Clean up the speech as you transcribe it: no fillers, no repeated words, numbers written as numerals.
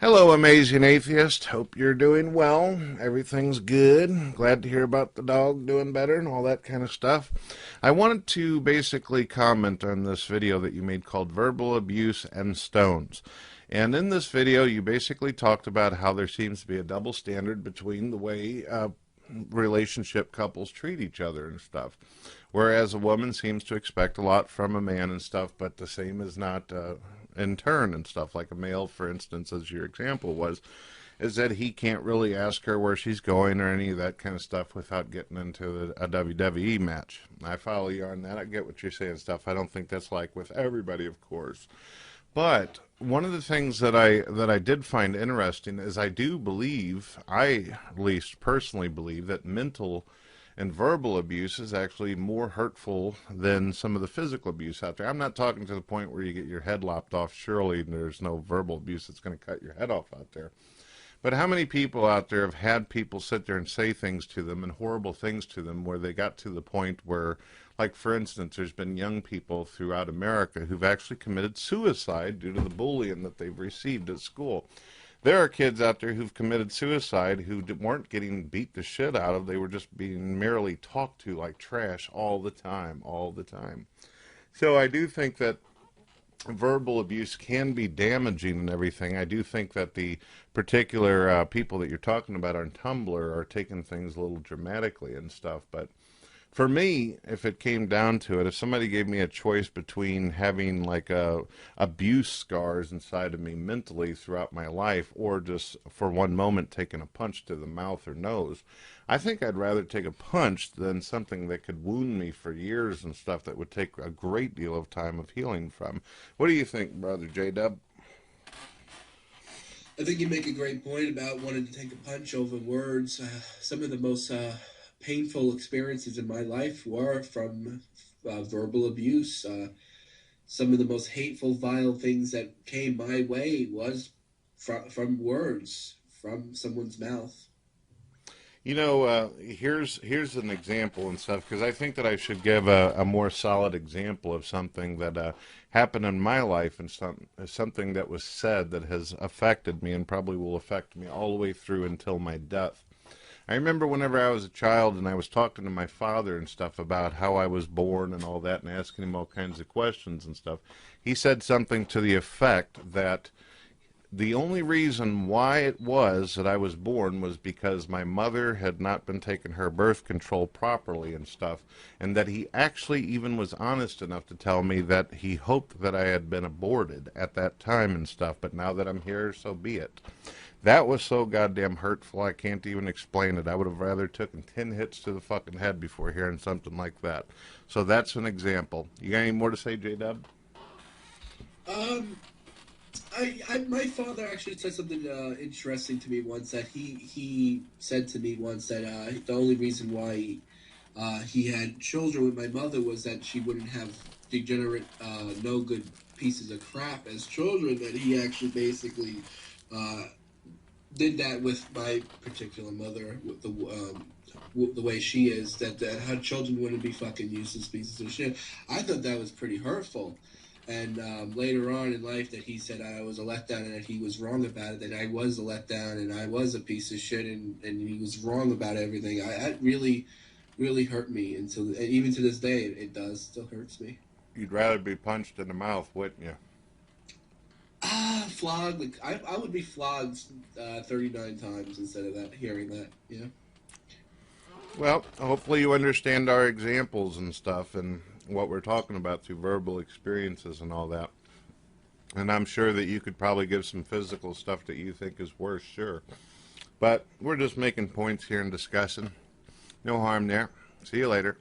Hello, Amazing Atheist. Hope you're doing well. Everything's good. Glad to hear about the dog doing better and all that kind of stuff. I wanted to basically comment on this video that you made called Verbal Abuse and Stones. And in this video, you basically talked about how there seems to be a double standard between the way relationship couples treat each other and stuff. Whereas a woman seems to expect a lot from a man and stuff, but the same is not in turn and stuff. Like a male, for instance, as your example was, is that he can't really ask her where she's going or any of that kind of stuff without getting into a WWE match. I follow you on that. I get what you're saying and stuff. I don't think that's like with everybody, of course. But one of the things that I did find interesting is I do believe, I at least personally believe, that mental and verbal abuse is actually more hurtful than some of the physical abuse out there. I'm not talking to the point where you get your head lopped off. Surely there's no verbal abuse that's going to cut your head off out there. But how many people out there have had people sit there and say things to them and horrible things to them where they got to the point where, like for instance, there's been young people throughout America who've actually committed suicide due to the bullying that they've received at school. There are kids out there who've committed suicide who weren't getting beat the shit out of. They were just being merely talked to like trash all the time, all the time. So I do think that verbal abuse can be damaging and everything. I do think that the particular people that you're talking about on Tumblr are taking things a little dramatically and stuff. But for me, if it came down to it, if somebody gave me a choice between having like abuse scars inside of me mentally throughout my life or just for one moment taking a punch to the mouth or nose, I think I'd rather take a punch than something that could wound me for years and stuff that would take a great deal of time of healing from. What do you think, Brother J-Dub? I think you make a great point about wanting to take a punch over words. Some of the most painful experiences in my life were from verbal abuse. Some of the most hateful, vile things that came my way was from words from someone's mouth. Here's an example and stuff because I think that I should give a more solid example of something that happened in my life and something that was said that has affected me and probably will affect me all the way through until my death. I remember whenever I was a child and I was talking to my father and stuff about how I was born and all that and asking him all kinds of questions and stuff. He said something to the effect that the only reason why it was that I was born was because my mother had not been taking her birth control properly and stuff, and that he actually even was honest enough to tell me that he hoped that I had been aborted at that time and stuff, but now that I'm here, so be it. That was so goddamn hurtful, I can't even explain it. I would have rather taken 10 hits to the fucking head before hearing something like that. So that's an example. You got any more to say, J-Dub? Um, my father actually said something interesting to me once. That he said to me once that the only reason why he had children with my mother was that she wouldn't have degenerate, no good pieces of crap as children. That he actually basically uh, did that with my particular mother, with the way she is. That her children wouldn't be fucking useless pieces of shit. I thought that was pretty hurtful. And later on in life, that he said I was a letdown and that he was wrong about it. That I was a letdown and I was a piece of shit and he was wrong about everything. That really hurt me until, and even to this day it does still hurts me. You'd rather be punched in the mouth, wouldn't you? Flogged. Like, I would be flogged 39 times instead of that. Hearing that, yeah. Well, hopefully you understand our examples and stuff and what we're talking about through verbal experiences and all that. And I'm sure that you could probably give some physical stuff that you think is worse, sure. But we're just making points here and discussing. No harm there. See you later.